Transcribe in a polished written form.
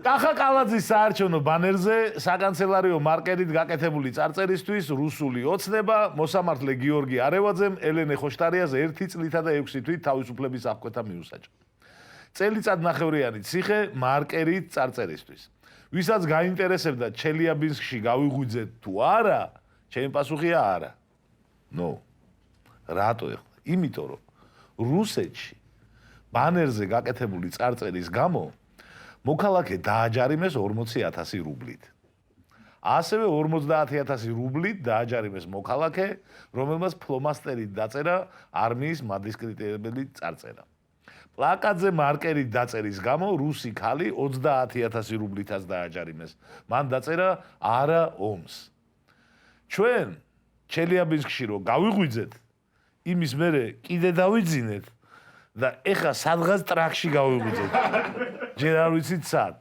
კახა კალაძის საარჩევნო ბანერზე საკანცელარიო მარკერით გაკეთებული წარწერისთვის რუსული ოცნება მოსამართლე გიორგი არევაძემ ელენე ხოშტარიაზე 1 წლითა და 6 თვით თავისუფლების აღკვეთა მიუსაჯა. წელიწადნახევრიანი ციხე მარკერით წარწერისთვის. ვისაც გაინტერესებდა ჩელიაბინსკში გავიღვიძეთ თუ არა, ჩემი პასუხია არა. რატო ეხლა? იმიტომ რომ რუსეთში ბანერზე გაკეთებული წარწერის გამო მოქალაქე დააჯარიმეს 40,000 რუბლით. ასევე 50,000 რუბლით დააჯარიმეს მოქალაქე, რომელმაც ფლომასტერით დაწერა არმიის მადისკრიტებელი წარწერა. პლაკატზე მარკერით დაწერის გამო რუსი ქალი 30,000 რუბლითაც დააჯარიმეს. მან დაწერა არა ომს. ჩვენ ჩელიაბინსკში რო გავიღვიძეთ, იმის მერე კიდე დავიძინეთ და ეხა სადღაც ტრაქში გავიღვიძეთ. ჯერ არ ვიცით სად.